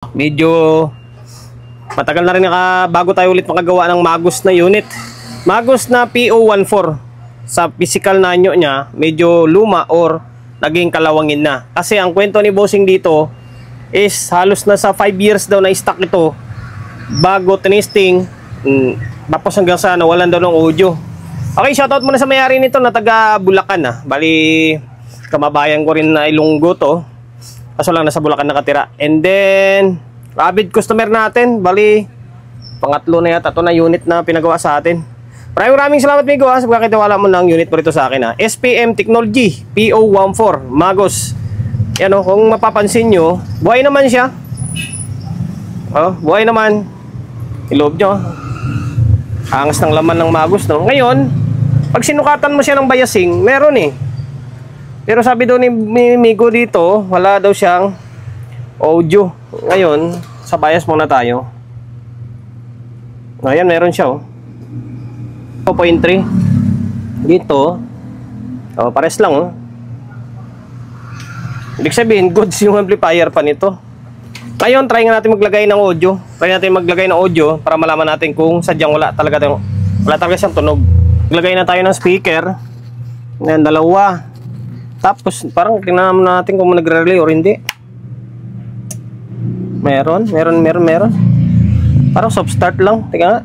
Medyo matagal na rin bago tayo ulit makagawa ng Magus na unit. Magus na PO14. Sa physical na anyo niya, medyo luma or naging kalawangin na. Kasi ang kwento ni Bossing dito is halos na sa 5 years daw na stock ito bago tinesting. Tapos hanggang sa nawalan daw ng audio. Okay, shoutout muna sa may-ari nito na taga Bulacan. Bali, kamabayan ko rin na Ilonggo to. Kaso lang nasa Bulacan nakatira. And then, avid customer natin. Bali, pangatlo na yata ito na unit na pinagawa sa atin. Maraming salamat, Migo, sa pagkakitiwala mo ng unit mo rito sa akin. SPM Technology PO14 Magus. Yan o, kung mapapansin nyo, buhay naman siya. Buhay naman. Iloob nyo. Angas ng laman ng Magus, no? Ngayon, pag sinukatan mo siya ng biasing, meron eh. Pero sabi daw ni Migo dito, wala daw siyang audio. Ngayon, sa bias muna tayo. Ayan, meron siya oh. 2.3 dito. Pares lang oh. Ibig sabihin, goods yung amplifier pa nito. Ngayon, try nga natin maglagay ng audio. Try natin maglagay ng audio para malaman natin kung sadyang wala talaga siyang tunog. Maglagay na tayo ng speaker. Ayan, dalawa. Tapos, parang tingnan natin kung nagre-relay or hindi. Meron. Parang soft start lang. Tingnan nga.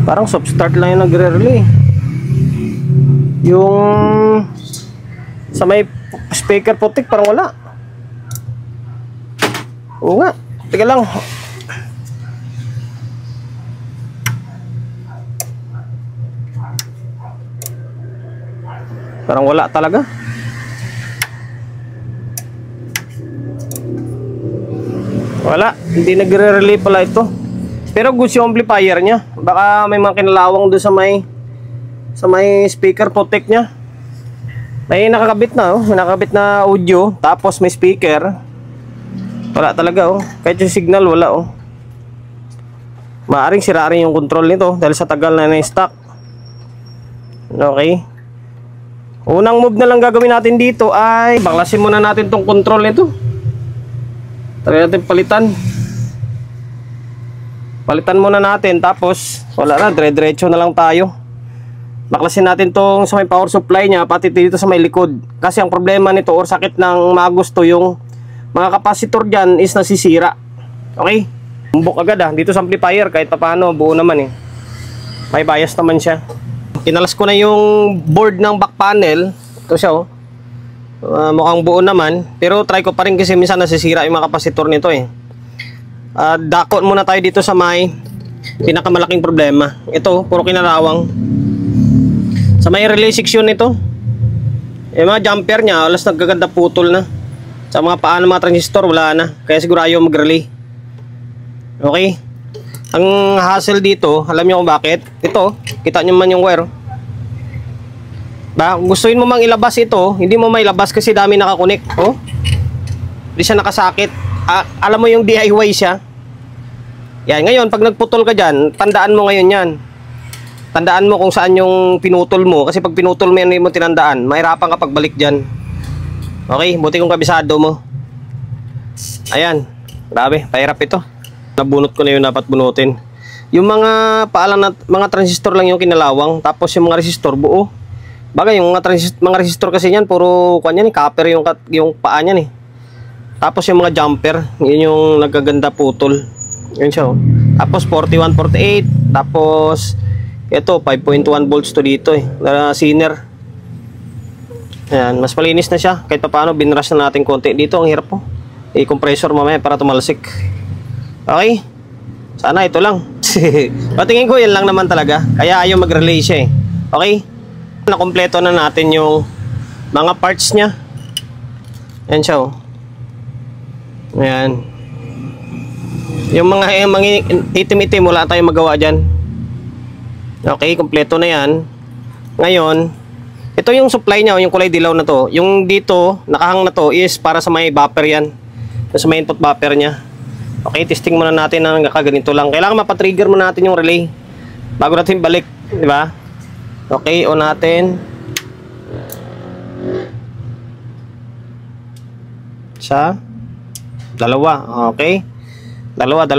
Parang soft start lang yung nagre-relay. Yung sa may speaker putik parang wala. Oo nga. Teka lang. Parang wala talaga. Wala. Hindi nagre-relay pala ito. Pero gusto yung amplifier niya. Baka may mga kinalawang doon sa may speaker protect niya. May nakakabit na oh. May nakakabit na audio. Tapos may speaker. Wala talaga oh. Kahit yung signal wala oh. Maaring sira rin yung control nito dahil sa tagal na na-stock. Okay. Unang move na lang gagawin natin dito ay baklasin muna natin tong control nito. Try natin palitan. Palitan muna natin, tapos wala na, dire-diretso na lang tayo. Baklasin natin tong sa may power supply niya, pati dito sa may likod. Kasi ang problema nito or sakit ng Magus to, yung mga kapasitor dyan is nasisira. Okay? Bumbok agad dito sa amplifier, kahit pa paano, buo naman eh. May bias naman siya. Kinalas ko na yung board ng back panel. Ito siya oh. Mukhang buo naman. Pero try ko pa rin kasi minsan nasisira yung mga kapasitor nito eh. Dakot muna tayo dito sa may pinakamalaking problema. Ito, puro kinalawang. Sa may relay section nito, yung mga jumper niya, alas nagaganda putol na. Sa mga paa ng mga transistor, wala na. Kaya siguro ayaw mag-relay. Okay? Ang hassle dito, alam niyo kung bakit? Ito, kita niyo man yung wire. Gustuin mo mang ilabas ito, hindi mo mailabas kasi dami nakakonek. Oh? Hindi siya nakasakit. Alam mo yung DIY siya. Yan, ngayon pag nagputol ka dyan, tandaan mo ngayon yan. Tandaan mo kung saan yung pinutol mo. Kasi pag pinutol mo yan, hindi mo tinandaan, mahirapan ka pagbalik dyan. Okay, buti kung kabisado mo. Ayan, grabe, pahirap ito. Nabunot ko na yun, dapat bunutin. Yung mga paalang na, mga transistor lang yung kinalawang. Tapos yung mga resistor buo. Bagay, yung mga resistor kasi yan, puro kanyan, copper yung paa niyan eh. Tapos yung mga jumper, yun yung nagaganda putol. Yun siya oh. Tapos 41, 48. Tapos ito 5.1 volts to dito eh, na sinner. Ayan, mas malinis na siya. Kahit pa paano binrush na natin konti. Dito ang hirap po i-compressor mamaya para tumalsik. Okay, sana ito lang. Patingin ko yan lang naman talaga. Kaya ayaw mag-relay siya eh. Okay, nakompleto na natin yung mga parts nya. Ayan siya oh. Ayan. Yung mga itim-itim, wala tayong magawa dyan. Okay, kompleto na yan. Ngayon, ito yung supply niya, yung kulay dilaw na to. Yung dito, nakahang na to is para sa may buffer yan. Sa may input buffer niya. Okay, testing muna natin na nakaganito lang. Kailangan mapatrigger muna natin yung relay bago natin balik, di ba? Okay, on natin. Sa dalawa. Okay. Dalawa.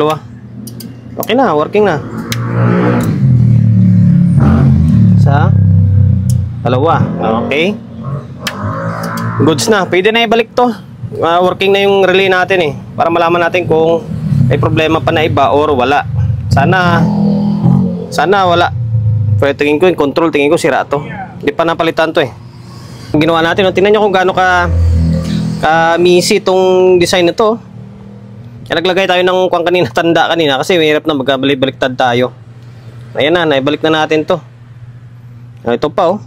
Okay na, working na. Sa dalawa. Okay. Goods na. Pwede na ibalik to. Working na yung relay natin eh. Para malaman natin kung may problema pa na iba or wala. Sana wala. Pero tingin ko yung control, tingin ko sira to. Hindi pa napalitan to eh. Ang ginawa natin, no? Tingnan nyo kung gaano ka-misi itong design na to. Kaya naglagay tayo ng kuwang kanina, tanda kanina kasi mahirap na magkabalik-baliktad tayo. Ayan na, naibalik na natin to. Ito pa oh.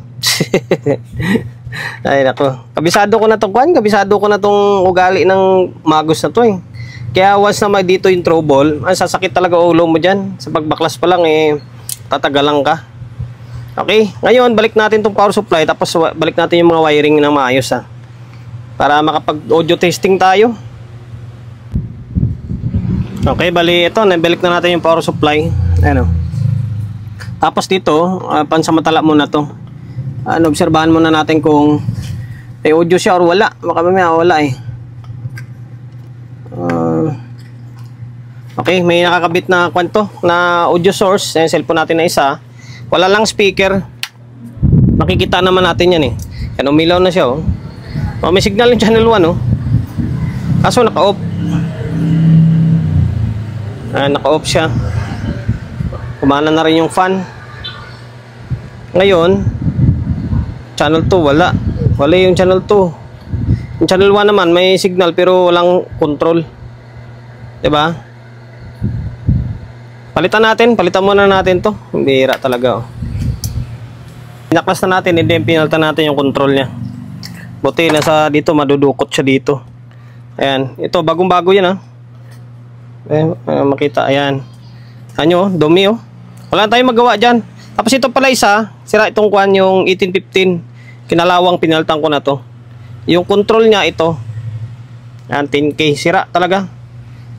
Ay nako. Kabisado ko na tong kuwan, kabisado ko na tong ugali ng magos na to eh. Kaya once na dito yung trouble, sasakit talaga ulo mo diyan. Sa pagbaklas pa lang eh tatagalan ka. Okay, ngayon balik natin tong power supply tapos balik natin yung mga wiring na maayos ha. Para makapag-audio testing tayo. Okay, bali ito, nabalik na natin yung power supply. Ano? Tapos dito, pansamantala muna to. Obserbahan muna natin kung may audio siya or wala. Baka may wala eh. Okay, may nakakabit na kwanto na audio source. Yung cellphone natin na isa. Wala lang speaker. Makikita naman natin yan eh. Yan, umilaw na siya oh. May signal yung channel 1 oh. Kaso naka-off. Naka-off siya. Kumana na rin yung fan. Ngayon channel 2 wala. Wala yung channel 2. Yung channel 1 naman may signal pero walang control. 'Di ba? Palitan muna natin 'to. Bihira talaga oh. Pinaklas na natin, hindi pinalitan natin yung control niya. Buti nasa dito, madudukot siya dito. Ayan, ito bagong-bago 'yan ah. Makita, ayan. Ano, dumi oh. Wala tayong magawa dyan. Tapos ito pala isa, sira itong kuhan yung 1815. Kinalawang pinalitan ko na to. Yung control niya ito. Ayan, 10K. Sira talaga.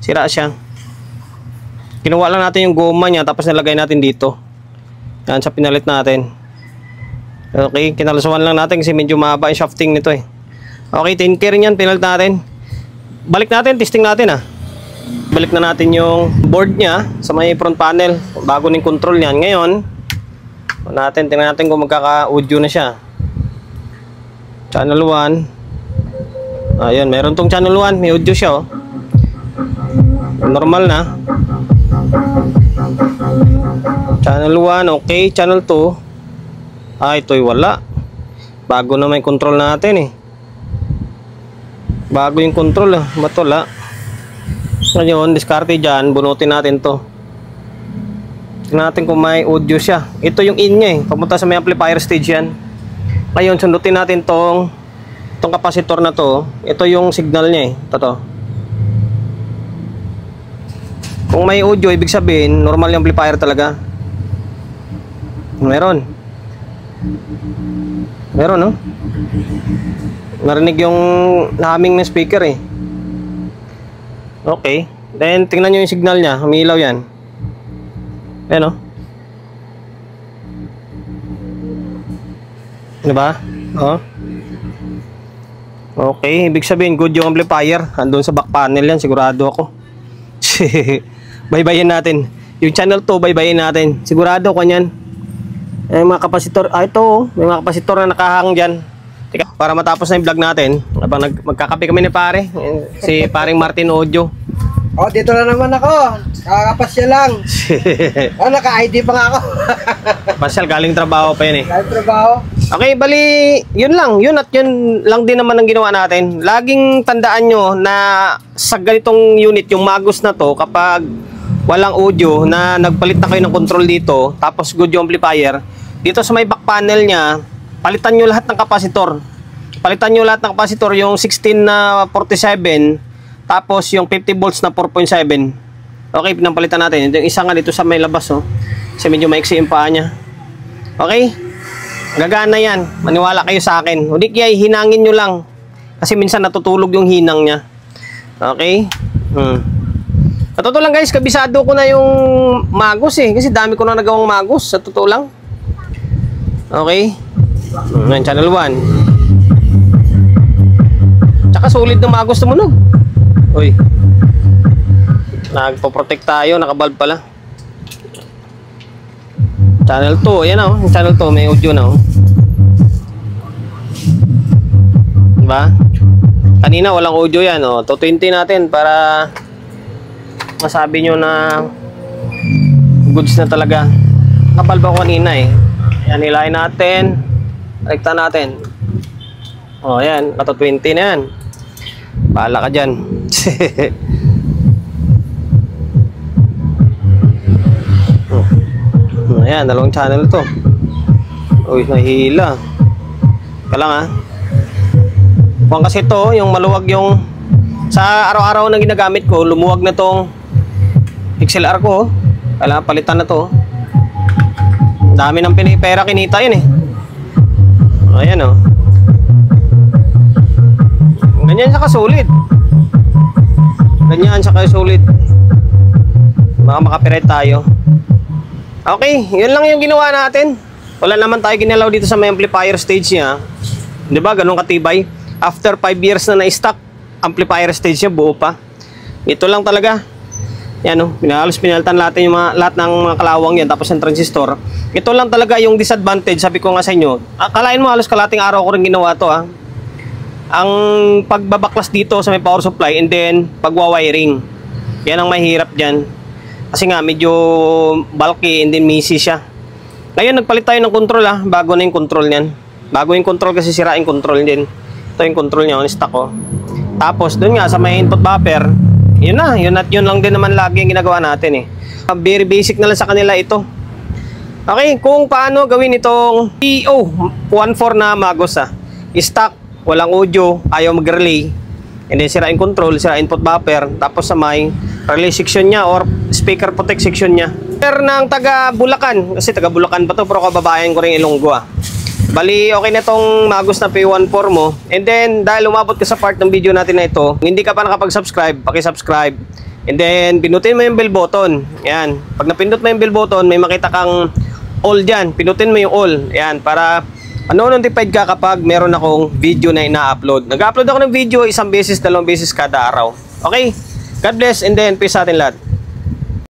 Sira siya. Kinuha lang natin yung goma niya tapos nilagay natin dito. Ayan, sa pinalit natin. Okay, kinalasuhan lang natin kasi medyo mahaba yung shafting nito eh. Okay, 10K rin yan, pinalit natin. Balik natin, testing natin ah. Balik na natin yung board niya sa may front panel. Bago ng control niyan. Ngayon, tingnan natin kung magkaka-audio na siya. Channel 1. Ayun, meron tong channel 1. May audio siya oh. Normal na. Channel 1, okay. Channel 2. Ito'y wala. Bago na may control natin eh. Bago yung control ah. Matula. Ngayon, diskarte dyan, bunutin natin to. Tingnan natin kung may audio siya. Ito yung in niya eh. Papunta sa may amplifier stage yan. Ngayon, sundutin natin tong capacitor na to. Ito yung signal niya eh. Ito. Kung may audio, ibig sabihin, normal yung amplifier talaga. Meron. Meron no? Narinig yung humming ng speaker eh. Okay. Then, tingnan nyo yung signal niya. Umiilaw yan. Ayan o. Diba? Oh. Okay. Ibig sabihin, good yung amplifier. Andun sa back panel yan. Sigurado ako. Baybayin natin. Yung channel 2, baybayin natin. Sigurado ko yan. May mga kapasitor. Ito oh. May mga kapasitor na nakahang dyan. Teka, para matapos na yung vlog natin, habang magkakape kami ni pare, si paring Martin Audio. Oh, dito na naman ako. Kakapasya lang. Oh, naka-ID pa nga ako. Pasyal, galing trabaho pa yun eh. Galing trabaho. Okay, bali, yun lang. Yun at yun lang din naman ang ginawa natin. Laging tandaan nyo na sa ganitong unit, yung Magos na to, kapag walang audio, na nagpalit na kayo ng control dito, tapos good yung amplifier, dito sa may back panel nya, palitan nyo lahat ng kapasitor. Palitan nyo lahat ng kapasitor, yung 16 na 47, tapos yung 50 volts na 4.7. Okay, pinapalitan natin. Yung isa nga dito sa may labas, oh. Kasi medyo maiksi yung paa nya. Okay? Gagana yan. Maniwala kayo sa akin. Hindi kaya hinangin nyo lang. Kasi minsan natutulog yung hinang nya. Okay? Sa totoo lang guys, kabisado ko na yung Magos eh. Kasi dami ko na nagawang Magos. Sa totoo lang. Okay? Channel 1. Tsaka nakasulid ng magos tumunog. Uy. Nagpo-protect tayo, nakabalb pala. Channel 2, ayan oh. Channel 2, may audio na oh. Diba? Kanina walang audio yan oh. 220 natin para masabi nyo na goods na talaga. Nakabalb ako kanina eh. Ayan, hilahin natin. Rekta natin. Oh, ayan. Kato 20 na yan. Bahala ka dyan. Ayan, dalawang channel to. Uy, nahihila. Kala nga. Kung kasi to, yung maluwag yung sa araw-araw na ginagamit ko, lumuwag na tong XLR ko. Kailangan palitan na to. Dami ng pinipera, kinita yun eh. Ayan oh. Ganyan siya kasulit. Ganyan siya kasulit. Baka makapirate tayo. Okay, yun lang yung ginawa natin. Wala naman tayo ginalaw dito sa may amplifier stage niya. Diba, ganun katibay. After 5 years na na-stock, amplifier stage niya buo pa. Ito lang talaga. Yan o, halos pinalitan natin yung lahat ng mga kalawang yan, tapos yung transistor. Ito lang talaga yung disadvantage, sabi ko nga sa inyo. Akalain mo halos kalating araw ko rin ginawa to ha. Ang pagbabaklas dito sa may power supply and then pagwa-wiring. Yan ang mahirap dyan. Kasi nga medyo bulky and then messy siya. Ngayon nagpalit tayo ng control ha, bago na yung control niyan. Bago yung control kasi sira yung control din. Ito yung control niya, on stock ko. Tapos doon nga sa may input buffer, yun na, yun at yun lang din naman lagi yung ginagawa natin eh. Very basic na lang sa kanila ito. Okay, kung paano gawin itong PO14 na magos ha. Stock, walang audio, ayaw mag-relay. And then sira yung control, sira input buffer. Tapos sa may relay section niya or speaker protect section niya. Pero ng taga Bulacan, kasi taga Bulacan pa to, pero kababayan ko rin Ilonggo ah. Bali, okay na tong magos na P14 mo. And then, dahil umabot ka sa part ng video natin na ito, hindi ka pa nakapag-subscribe, paki-subscribe. And then, pinutin mo yung bell button. Yan. Pag napindot mo yung bell button, may makita kang all dyan. Pinutin mo yung all. Yan. Para notified ka kapag meron akong video na ina-upload. Nag-upload ako ng video 1 beses, 2 beses kada araw. Okay? God bless and then peace sa atin lahat.